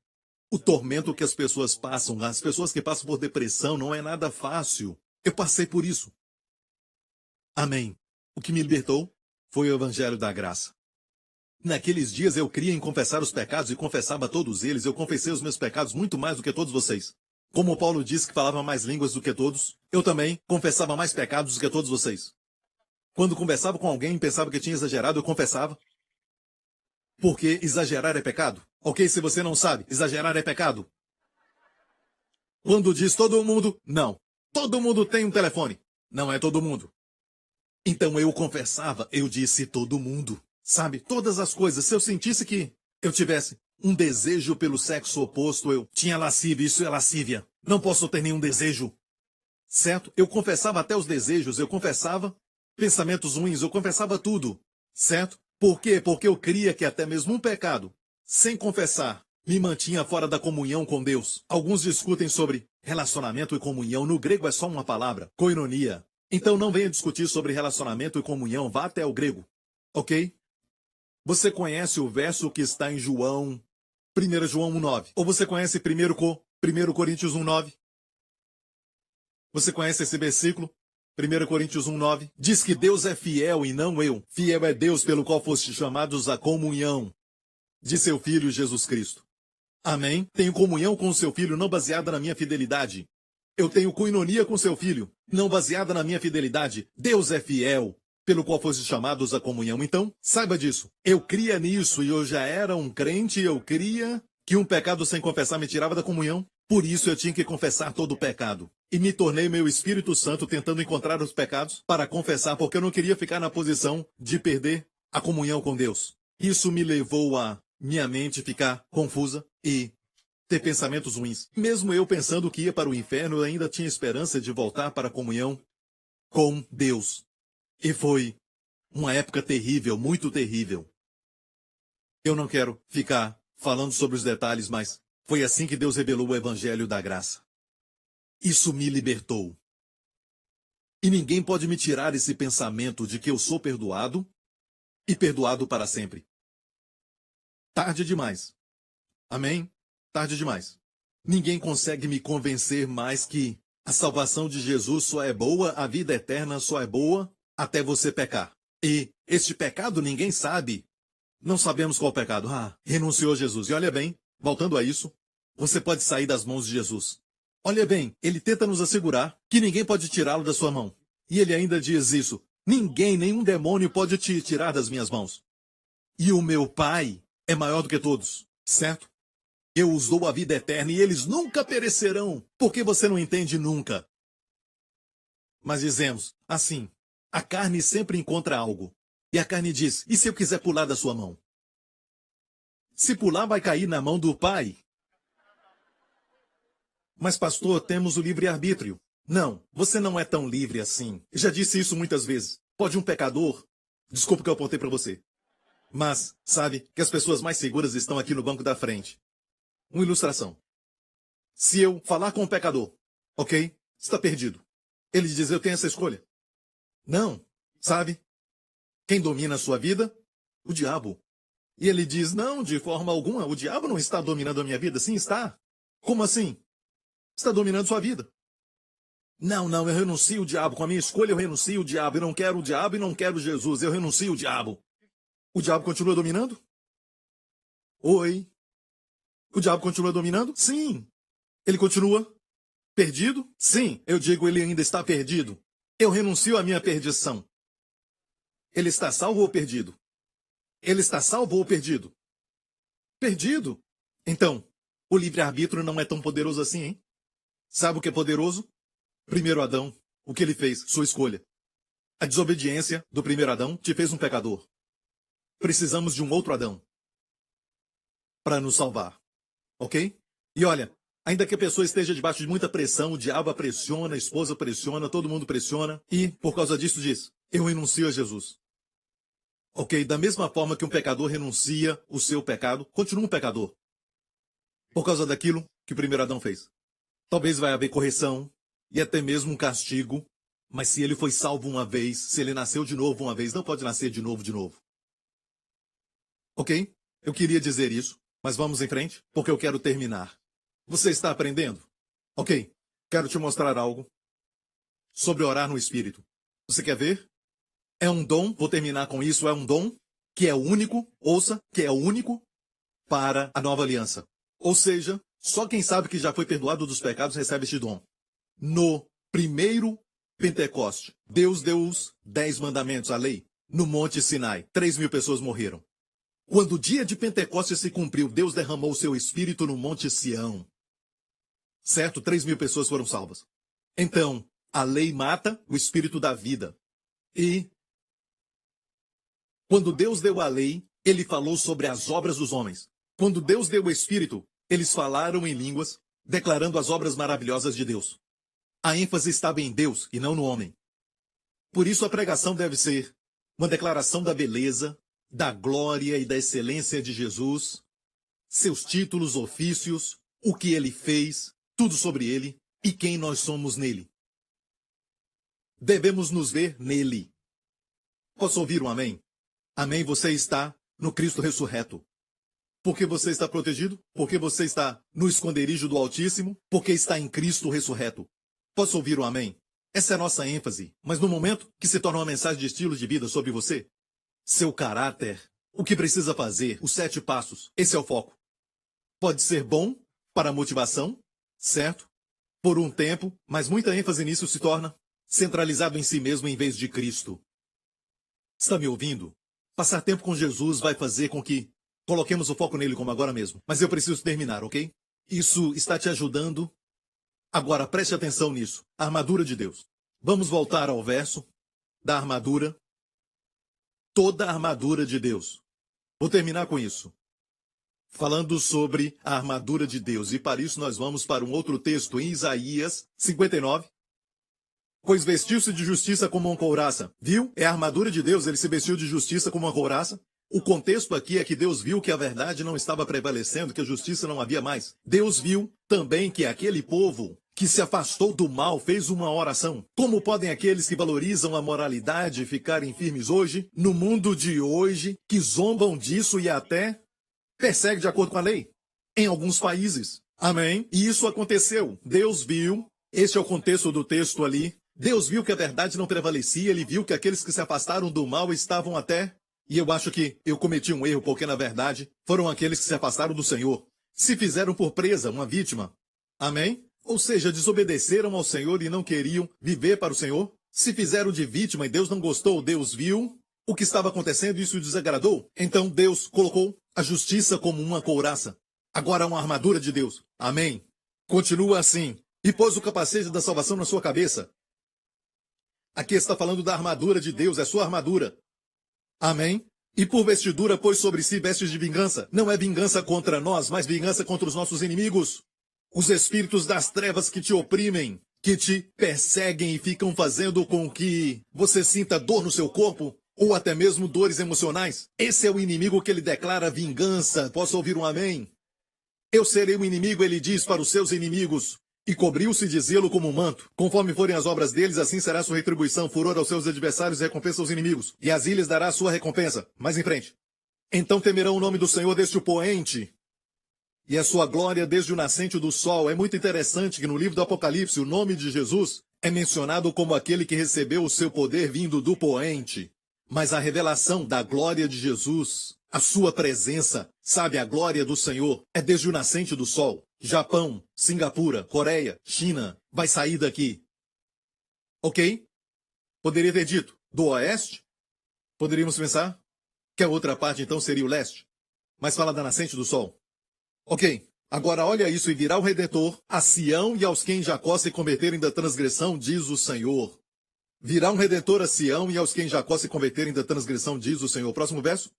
o tormento que as pessoas passam. As pessoas que passam por depressão não é nada fácil. Eu passei por isso. Amém. O que me libertou foi o Evangelho da Graça. Naqueles dias eu cria em confessar os pecados e confessava todos eles. Eu confessei os meus pecados muito mais do que todos vocês. Como Paulo disse que falava mais línguas do que todos, eu também confessava mais pecados do que todos vocês. Quando conversava com alguém e pensava que tinha exagerado, eu confessava. Porque exagerar é pecado? Ok, se você não sabe, exagerar é pecado. Quando diz todo mundo, não. Todo mundo tem um telefone. Não é todo mundo. Então eu confessava, eu disse todo mundo. Sabe, todas as coisas. Se eu sentisse que eu tivesse um desejo pelo sexo oposto, eu tinha lascívia, isso é lascívia. Não posso ter nenhum desejo. Certo? Eu confessava até os desejos, eu confessava pensamentos ruins, eu confessava tudo. Certo? Por quê? Porque eu cria que até mesmo um pecado, sem confessar, me mantinha fora da comunhão com Deus. Alguns discutem sobre relacionamento e comunhão. No grego é só uma palavra, koinonia. Então não venha discutir sobre relacionamento e comunhão, vá até o grego. Ok? Você conhece o verso que está em João, 1 João 1,9? Ou você conhece 1 Coríntios 1,9? Você conhece esse versículo? 1 Coríntios 1,9 diz que Deus é fiel e não eu. Fiel é Deus pelo qual foste chamados à comunhão de seu Filho Jesus Cristo. Amém? Tenho comunhão com o seu Filho não baseada na minha fidelidade. Eu tenho coinonia com seu Filho, não baseada na minha fidelidade. Deus é fiel pelo qual foste chamados à comunhão. Então, saiba disso. Eu cria nisso e eu já era um crente, eu cria que um pecado sem confessar me tirava da comunhão. Por isso eu tinha que confessar todo o pecado. E me tornei meu Espírito Santo tentando encontrar os pecados para confessar, porque eu não queria ficar na posição de perder a comunhão com Deus. Isso me levou a minha mente ficar confusa e ter pensamentos ruins. Mesmo eu pensando que ia para o inferno, eu ainda tinha esperança de voltar para a comunhão com Deus. E foi uma época terrível, muito terrível. Eu não quero ficar falando sobre os detalhes, mas foi assim que Deus revelou o Evangelho da Graça. Isso me libertou. E ninguém pode me tirar esse pensamento de que eu sou perdoado e perdoado para sempre. Tarde demais. Amém? Tarde demais. Ninguém consegue me convencer mais que a salvação de Jesus só é boa, a vida eterna só é boa até você pecar. E este pecado ninguém sabe. Não sabemos qual pecado. Renunciou a Jesus. E olha bem, voltando a isso, você pode sair das mãos de Jesus. Olha bem, ele tenta nos assegurar que ninguém pode tirá-lo da sua mão. E ele ainda diz isso. Ninguém, nenhum demônio pode te tirar das minhas mãos. E o meu Pai é maior do que todos, certo? Eu os dou a vida eterna e eles nunca perecerão. Por que você não entende nunca? Mas dizemos, assim, a carne sempre encontra algo. E a carne diz, e se eu quiser pular da sua mão? Se pular, vai cair na mão do Pai. Mas, pastor, temos o livre-arbítrio. Não, você não é tão livre assim. Já disse isso muitas vezes. Pode um pecador... Desculpa que eu apontei para você. Mas, sabe, que as pessoas mais seguras estão aqui no banco da frente. Uma ilustração. Se eu falar com um pecador, ok? Está perdido. Ele diz, eu tenho essa escolha. Não, sabe? Quem domina a sua vida? O diabo. E ele diz, não, de forma alguma, o diabo não está dominando a minha vida. Sim, está. Como assim? Está dominando sua vida. Não, eu renuncio o diabo. Com a minha escolha eu renuncio o diabo. Eu não quero o diabo e não quero Jesus. Eu renuncio o diabo. O diabo continua dominando? Oi? O diabo continua dominando? Sim. Ele continua perdido? Sim. Eu digo, ele ainda está perdido. Eu renuncio à minha perdição. Ele está salvo ou perdido? Ele está salvo ou perdido? Perdido. Então, o livre-arbítrio não é tão poderoso assim, hein? Sabe o que é poderoso? Primeiro Adão, o que ele fez? Sua escolha. A desobediência do primeiro Adão te fez um pecador. Precisamos de um outro Adão para nos salvar. Ok? E olha, ainda que a pessoa esteja debaixo de muita pressão, o diabo a pressiona, a esposa pressiona, todo mundo pressiona, e por causa disso diz, eu renuncio a Jesus. Ok? Da mesma forma que um pecador renuncia o seu pecado, continua um pecador. Por causa daquilo que o primeiro Adão fez. Talvez vai haver correção e até mesmo um castigo, mas se ele foi salvo uma vez, se ele nasceu de novo uma vez, não pode nascer de novo. Ok? Eu queria dizer isso, mas vamos em frente, porque eu quero terminar. Você está aprendendo? Ok, quero te mostrar algo sobre orar no Espírito. Você quer ver? É um dom, vou terminar com isso, é um dom que é único, ouça, que é único para a nova aliança. Ou seja, só quem sabe que já foi perdoado dos pecados recebe este dom. No primeiro Pentecoste, Deus deu os 10 mandamentos, a lei, no Monte Sinai. 3.000 pessoas morreram. Quando o dia de Pentecostes se cumpriu, Deus derramou o seu Espírito no Monte Sião. Certo? 3.000 pessoas foram salvas. Então, a lei mata o Espírito da vida. E, quando Deus deu a lei, ele falou sobre as obras dos homens. Quando Deus deu o Espírito, eles falaram em línguas, declarando as obras maravilhosas de Deus. A ênfase estava em Deus e não no homem. Por isso a pregação deve ser uma declaração da beleza, da glória e da excelência de Jesus, seus títulos, ofícios, o que ele fez, tudo sobre ele e quem nós somos nele. Devemos nos ver nele. Posso ouvir um amém? Amém, você está no Cristo ressurreto. Porque você está protegido? Porque você está no esconderijo do Altíssimo? Porque está em Cristo ressurreto. Posso ouvir um amém? Essa é a nossa ênfase. Mas no momento que se torna uma mensagem de estilo de vida sobre você, seu caráter, o que precisa fazer, os 7 passos, esse é o foco. Pode ser bom para a motivação, certo? Por um tempo, mas muita ênfase nisso se torna centralizado em si mesmo em vez de Cristo. Está me ouvindo? Passar tempo com Jesus vai fazer com que coloquemos o foco nele como agora mesmo. Mas eu preciso terminar, ok? Isso está te ajudando? Agora preste atenção nisso. A armadura de Deus. Vamos voltar ao verso da armadura. Toda a armadura de Deus. Vou terminar com isso. Falando sobre a armadura de Deus. E para isso nós vamos para um outro texto em Isaías 59. Pois vestiu-se de justiça como uma couraça. Viu? É a armadura de Deus, ele se vestiu de justiça como uma couraça. O contexto aqui é que Deus viu que a verdade não estava prevalecendo, que a justiça não havia mais. Deus viu também que aquele povo que se afastou do mal fez uma oração. Como podem aqueles que valorizam a moralidade ficarem firmes hoje, no mundo de hoje, que zombam disso e até perseguem de acordo com a lei? Em alguns países. Amém? E isso aconteceu. Deus viu, este é o contexto do texto ali. Deus viu que a verdade não prevalecia, ele viu que aqueles que se afastaram do mal estavam até... E eu acho que eu cometi um erro, porque na verdade foram aqueles que se afastaram do Senhor. Se fizeram por presa uma vítima. Amém? Ou seja, desobedeceram ao Senhor e não queriam viver para o Senhor. Se fizeram de vítima e Deus não gostou, Deus viu o que estava acontecendo e isso o desagradou. Então Deus colocou a justiça como uma couraça. Agora uma armadura de Deus. Amém? Continua assim. E pôs o capacete da salvação na sua cabeça. Aqui está falando da armadura de Deus, é sua armadura. Amém? E por vestidura pôs sobre si vestes de vingança. Não é vingança contra nós, mas vingança contra os nossos inimigos. Os espíritos das trevas que te oprimem, que te perseguem e ficam fazendo com que você sinta dor no seu corpo, ou até mesmo dores emocionais. Esse é o inimigo que ele declara vingança. Posso ouvir um amém? Eu serei o inimigo, ele diz para os seus inimigos. E cobriu-se de zelo como um manto. Conforme forem as obras deles, assim será sua retribuição, furor aos seus adversários e recompensa aos inimigos. E às ilhas dará a sua recompensa. Mais em frente. Então temerão o nome do Senhor desde o poente, e a sua glória desde o nascente do sol. É muito interessante que no livro do Apocalipse, o nome de Jesus é mencionado como aquele que recebeu o seu poder vindo do poente. Mas a revelação da glória de Jesus, a sua presença, sabe, a glória do Senhor, é desde o nascente do sol. Japão, Singapura, Coreia, China, vai sair daqui. Ok? Poderia ter dito do oeste? Poderíamos pensar que a outra parte então seria o leste. Mas fala da nascente do sol. Ok, agora olha isso, e virá o Redentor a Sião e aos que em Jacó se converterem da transgressão, diz o Senhor. Virá um Redentor a Sião e aos que em Jacó se converterem da transgressão, diz o Senhor. Próximo verso.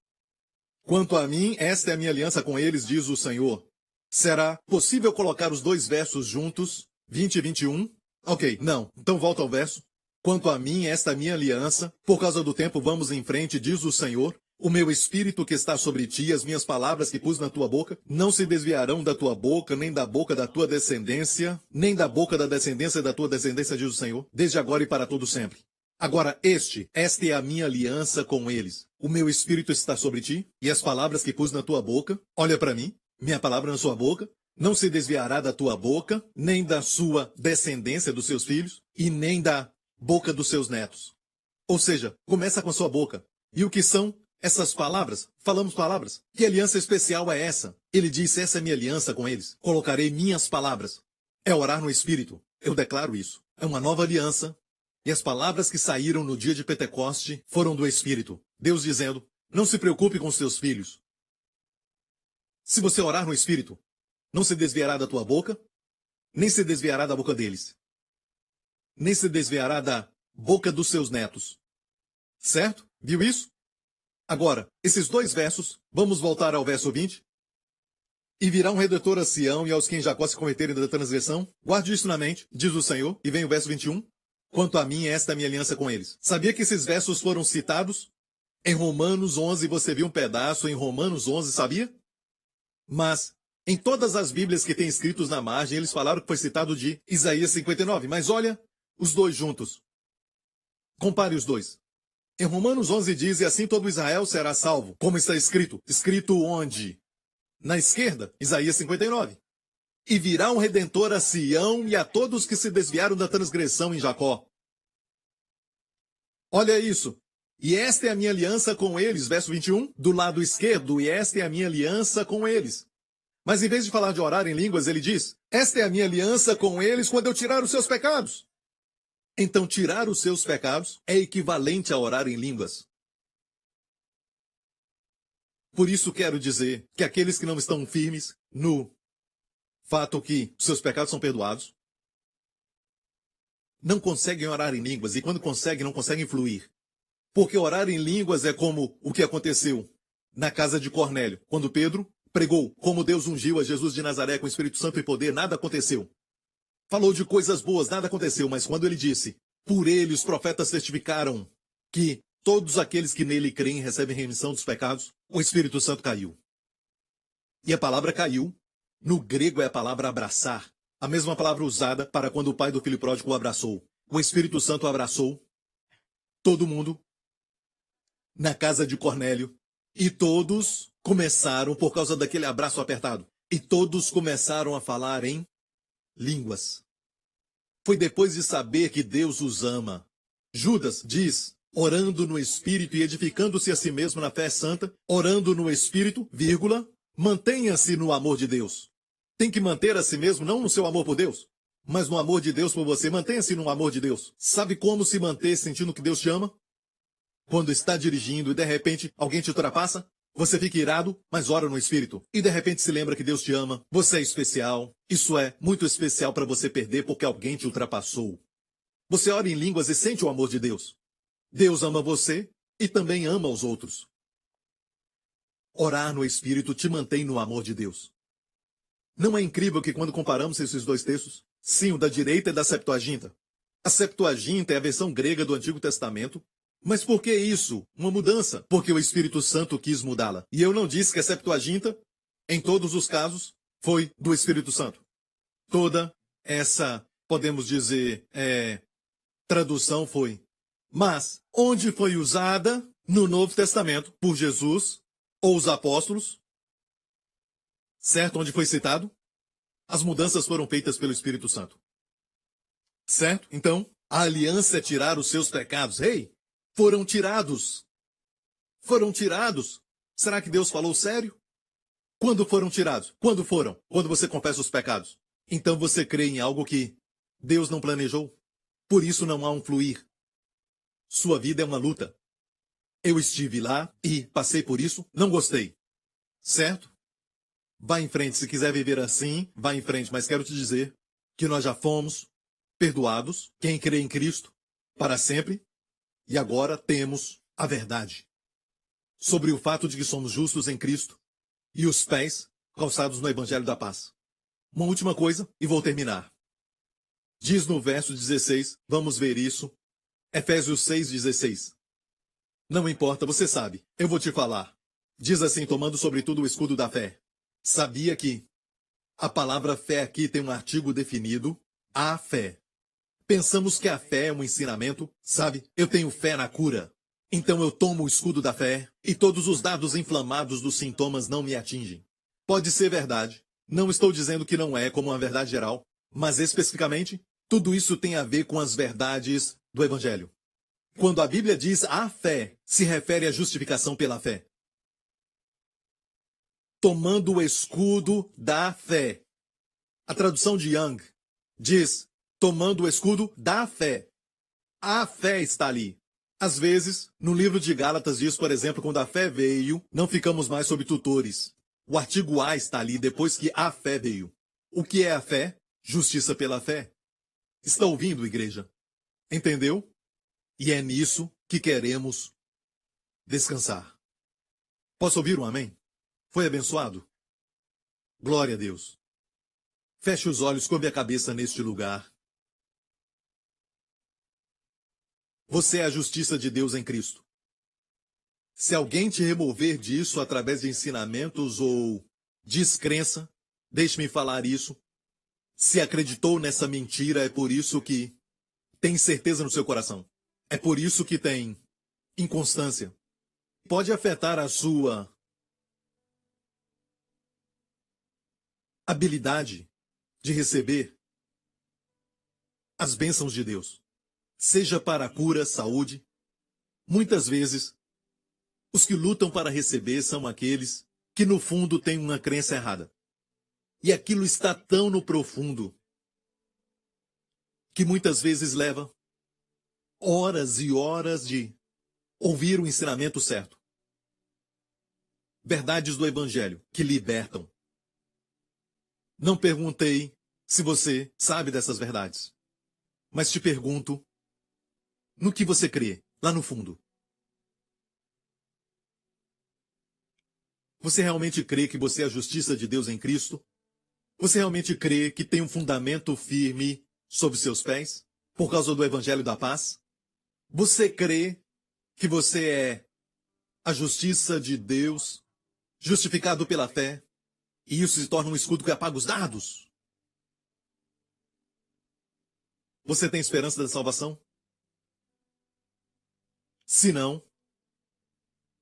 Quanto a mim, esta é a minha aliança com eles, diz o Senhor. Será possível colocar os dois versos juntos, 20 e 21? Ok, não. Então volta ao verso. Quanto a mim, esta é a minha aliança. Por causa do tempo, vamos em frente, diz o Senhor. O meu espírito que está sobre ti, as minhas palavras que pus na tua boca, não se desviarão da tua boca, nem da boca da tua descendência, nem da boca da descendência da tua descendência, diz o Senhor, desde agora e para todo sempre. Agora esta é a minha aliança com eles. O meu espírito está sobre ti, e as palavras que pus na tua boca, olha para mim, minha palavra na sua boca, não se desviará da tua boca, nem da sua descendência dos seus filhos, e nem da boca dos seus netos. Ou seja, começa com a sua boca. E o que são essas palavras? Falamos palavras. Que aliança especial é essa? Ele disse, essa é minha aliança com eles. Colocarei minhas palavras. É orar no Espírito. Eu declaro isso. É uma nova aliança. E as palavras que saíram no dia de Pentecoste foram do Espírito. Deus dizendo, não se preocupe com os seus filhos. Se você orar no Espírito, não se desviará da tua boca, nem se desviará da boca deles. Nem se desviará da boca dos seus netos. Certo? Viu isso? Agora, esses dois versos, vamos voltar ao verso 20. E virá um Redentor a Sião e aos que em Jacó se converterem da transgressão. Guarde isso na mente, diz o Senhor. E vem o verso 21. Quanto a mim, esta é a minha aliança com eles. Sabia que esses versos foram citados em Romanos 11? Você viu um pedaço em Romanos 11, sabia? Mas em todas as Bíblias que tem escritos na margem, eles falaram que foi citado de Isaías 59. Mas olha os dois juntos. Compare os dois. Em Romanos 11 diz, e assim todo Israel será salvo. Como está escrito? Escrito onde? Na esquerda, Isaías 59. E virá um Redentor a Sião e a todos que se desviaram da transgressão em Jacó. Olha isso. E esta é a minha aliança com eles, verso 21, do lado esquerdo, e esta é a minha aliança com eles. Mas em vez de falar de orar em línguas, ele diz, esta é a minha aliança com eles quando eu tirar os seus pecados. Então, tirar os seus pecados é equivalente a orar em línguas. Por isso quero dizer que aqueles que não estão firmes no fato que seus pecados são perdoados, não conseguem orar em línguas, e quando conseguem, não conseguem fluir. Porque orar em línguas é como o que aconteceu na casa de Cornélio. Quando Pedro pregou como Deus ungiu a Jesus de Nazaré com o Espírito Santo e poder, nada aconteceu. Falou de coisas boas, nada aconteceu, mas quando ele disse, por ele os profetas testificaram que todos aqueles que nele creem recebem remissão dos pecados, o Espírito Santo caiu. E a palavra caiu, no grego é a palavra abraçar, a mesma palavra usada para quando o pai do filho pródigo o abraçou. O Espírito Santo abraçou todo mundo na casa de Cornélio e todos começaram, por causa daquele abraço apertado, e todos começaram a falar em línguas. Foi depois de saber que Deus os ama. Judas diz, orando no Espírito e edificando-se a si mesmo na fé santa, orando no Espírito, vírgula, mantenha-se no amor de Deus. Tem que manter a si mesmo, não no seu amor por Deus, mas no amor de Deus por você. Mantenha-se no amor de Deus. Sabe como se manter sentindo que Deus te ama? Quando está dirigindo e de repente alguém te ultrapassa, você fica irado, mas ora no Espírito. E de repente se lembra que Deus te ama, você é especial. Isso é muito especial para você perder porque alguém te ultrapassou. Você ora em línguas e sente o amor de Deus. Deus ama você e também ama os outros. Orar no Espírito te mantém no amor de Deus. Não é incrível que quando comparamos esses dois textos, sim, o da direita e da Septuaginta. A Septuaginta é a versão grega do Antigo Testamento. Mas por que isso? Uma mudança? Porque o Espírito Santo quis mudá-la. E eu não disse que a Septuaginta, em todos os casos, foi do Espírito Santo. Toda essa, podemos dizer, tradução foi. Mas, onde foi usada no Novo Testamento por Jesus ou os apóstolos, certo? Onde foi citado, as mudanças foram feitas pelo Espírito Santo. Certo? Então, a aliança é tirar os seus pecados. Ei! Foram tirados. Foram tirados. Será que Deus falou sério? Quando foram tirados? Quando foram? Quando você confessa os pecados. Então você crê em algo que Deus não planejou. Por isso não há um fluir. Sua vida é uma luta. Eu estive lá e passei por isso, não gostei. Certo? Vá em frente. Se quiser viver assim, vá em frente. Mas quero te dizer que nós já fomos perdoados, quem crê em Cristo, para sempre. E agora temos a verdade sobre o fato de que somos justos em Cristo e os pés calçados no Evangelho da Paz. Uma última coisa e vou terminar. Diz no verso 16, vamos ver isso, Efésios 6,16. Não importa, você sabe, eu vou te falar. Diz assim, tomando sobretudo o escudo da fé. Sabia que a palavra fé aqui tem um artigo definido, a fé. Pensamos que a fé é um ensinamento, sabe? Eu tenho fé na cura. Então eu tomo o escudo da fé e todos os dados inflamados dos sintomas não me atingem. Pode ser verdade. Não estou dizendo que não é como uma verdade geral, mas especificamente, tudo isso tem a ver com as verdades do Evangelho. Quando a Bíblia diz a fé, se refere à justificação pela fé. Tomando o escudo da fé. A tradução de Young diz tomando o escudo da fé. A fé está ali. Às vezes, no livro de Gálatas diz, por exemplo, quando a fé veio, não ficamos mais sob tutores. O artigo A está ali depois que a fé veio. O que é a fé? Justiça pela fé. Está ouvindo, igreja? Entendeu? E é nisso que queremos descansar. Posso ouvir um amém? Foi abençoado? Glória a Deus. Feche os olhos, curve a cabeça neste lugar. Você é a justiça de Deus em Cristo. Se alguém te remover disso através de ensinamentos ou descrença, deixe-me falar isso. Se acreditou nessa mentira, é por isso que tem certeza no seu coração. É por isso que tem inconstância. Pode afetar a sua habilidade de receber as bênçãos de Deus. Seja para a cura, saúde. Muitas vezes, os que lutam para receber são aqueles que no fundo têm uma crença errada. E aquilo está tão no profundo que muitas vezes leva horas e horas de ouvir o ensinamento certo. Verdades do Evangelho que libertam. Não perguntei se você sabe dessas verdades, mas te pergunto no que você crê, lá no fundo. Você realmente crê que você é a justiça de Deus em Cristo? Você realmente crê que tem um fundamento firme sob seus pés, por causa do Evangelho da Paz? Você crê que você é a justiça de Deus, justificado pela fé, e isso se torna um escudo que apaga os dardos? Você tem esperança da salvação? Se não,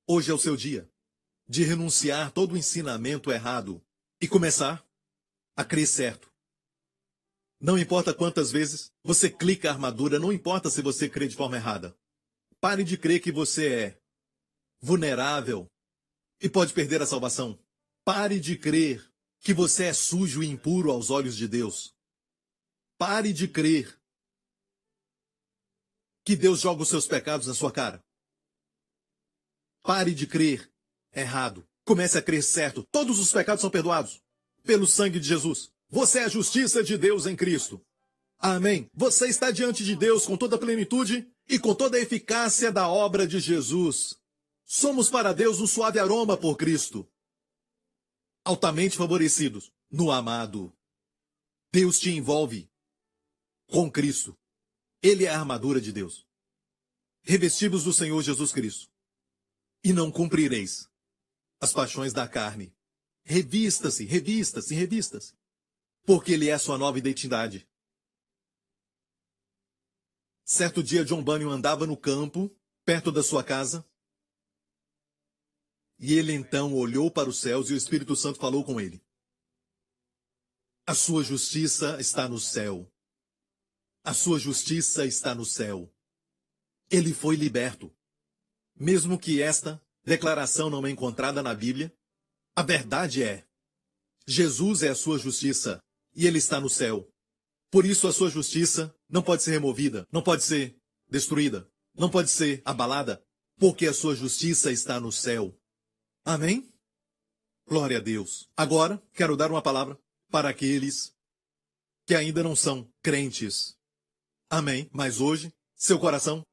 hoje é o seu dia de renunciar todo o ensinamento errado e começar a crer certo. Não importa quantas vezes você clica a armadura, não importa se você crê de forma errada. Pare de crer que você é vulnerável e pode perder a salvação. Pare de crer que você é sujo e impuro aos olhos de Deus. Pare de crer que Deus joga os seus pecados na sua cara. Pare de crer errado. Comece a crer certo. Todos os pecados são perdoados pelo sangue de Jesus. Você é a justiça de Deus em Cristo. Amém. Você está diante de Deus com toda a plenitude e com toda a eficácia da obra de Jesus. Somos para Deus um suave aroma por Cristo. Altamente favorecidos no amado. Deus te envolve com Cristo. Ele é a armadura de Deus. Revestivos do Senhor Jesus Cristo. E não cumprireis as paixões da carne. Revista-se, revista-se, revista-se. Porque ele é a sua nova identidade. Certo dia, John Bunyan andava no campo, perto da sua casa, e ele então olhou para os céus e o Espírito Santo falou com ele. A sua justiça está no céu. A sua justiça está no céu. Ele foi liberto. Mesmo que esta declaração não é encontrada na Bíblia, a verdade é: Jesus é a sua justiça e ele está no céu. Por isso a sua justiça não pode ser removida, não pode ser destruída, não pode ser abalada, porque a sua justiça está no céu. Amém? Glória a Deus. Agora, quero dar uma palavra para aqueles que ainda não são crentes. Amém. Mas hoje, seu coração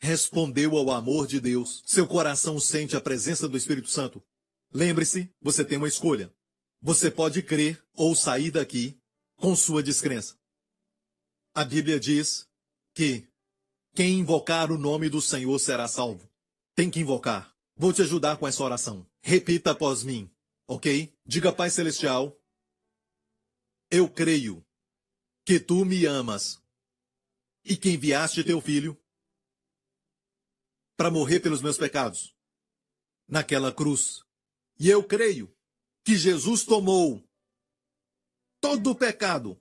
respondeu ao amor de Deus. Seu coração sente a presença do Espírito Santo. Lembre-se, você tem uma escolha. Você pode crer ou sair daqui com sua descrença. A Bíblia diz que quem invocar o nome do Senhor será salvo. Tem que invocar. Vou te ajudar com essa oração. Repita após mim, ok? Diga: Pai Celestial, eu creio que tu me amas e que enviaste teu filho para morrer pelos meus pecados naquela cruz. E eu creio que Jesus tomou todo o pecado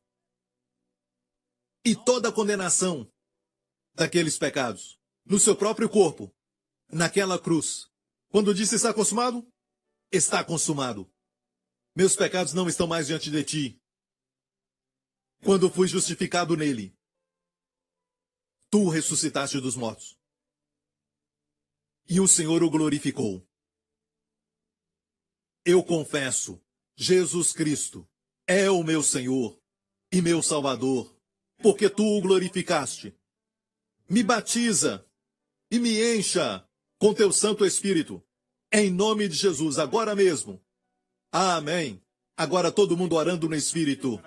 e toda a condenação daqueles pecados no seu próprio corpo, naquela cruz. Quando disse está consumado, está consumado. Meus pecados não estão mais diante de ti. Quando fui justificado nele, tu ressuscitaste dos mortos. E o Senhor o glorificou. Eu confesso, Jesus Cristo é o meu Senhor e meu Salvador, porque tu o glorificaste. Me batiza e me encha com teu Santo Espírito, em nome de Jesus, agora mesmo. Amém. Agora todo mundo orando no Espírito.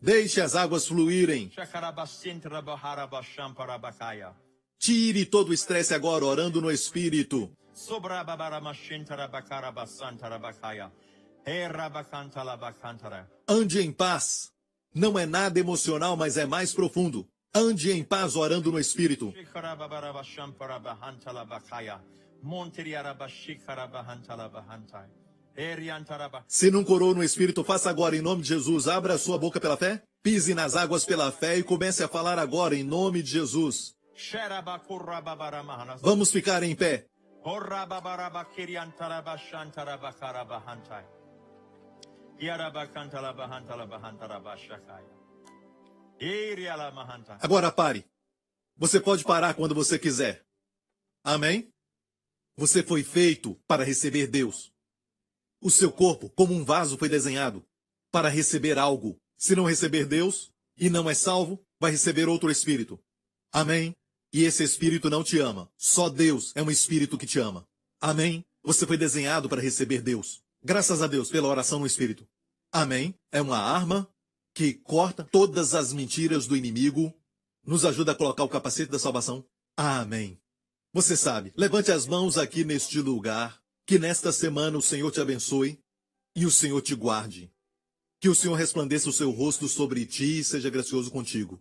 Deixe as águas fluírem. Tire todo o estresse agora, orando no Espírito. Ande em paz. Não é nada emocional, mas é mais profundo. Ande em paz, orando no Espírito. Se não corou no Espírito, faça agora em nome de Jesus. Abra a sua boca pela fé. Pise nas águas pela fé e comece a falar agora em nome de Jesus. Vamos ficar em pé. Agora pare. Você pode parar quando você quiser. Amém? Você foi feito para receber Deus. O seu corpo, como um vaso, foi desenhado para receber algo. Se não receber Deus e não é salvo, vai receber outro espírito. Amém? E esse espírito não te ama. Só Deus é um espírito que te ama. Amém? Você foi desenhado para receber Deus. Graças a Deus pela oração no espírito. Amém? É uma arma que corta todas as mentiras do inimigo, nos ajuda a colocar o capacete da salvação. Amém. Você sabe, levante as mãos aqui neste lugar, que nesta semana o Senhor te abençoe e o Senhor te guarde. Que o Senhor resplandeça o seu rosto sobre ti e seja gracioso contigo.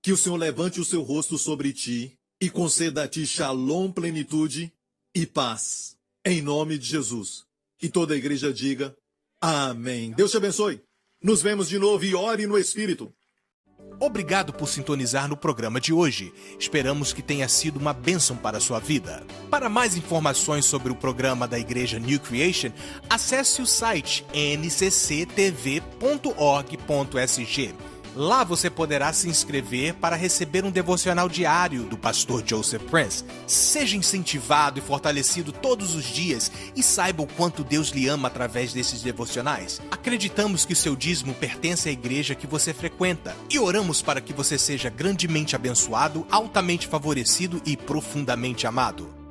Que o Senhor levante o seu rosto sobre ti e conceda a ti shalom, plenitude e paz. Em nome de Jesus. E toda a igreja diga, amém. Deus te abençoe. Nos vemos de novo e ore no Espírito. Obrigado por sintonizar no programa de hoje. Esperamos que tenha sido uma bênção para a sua vida. Para mais informações sobre o programa da Igreja New Creation, acesse o site ncctv.org.sg. Lá você poderá se inscrever para receber um devocional diário do pastor Joseph Prince. Seja incentivado e fortalecido todos os dias e saiba o quanto Deus lhe ama através desses devocionais. Acreditamos que seu dízimo pertence à igreja que você frequenta e oramos para que você seja grandemente abençoado, altamente favorecido e profundamente amado.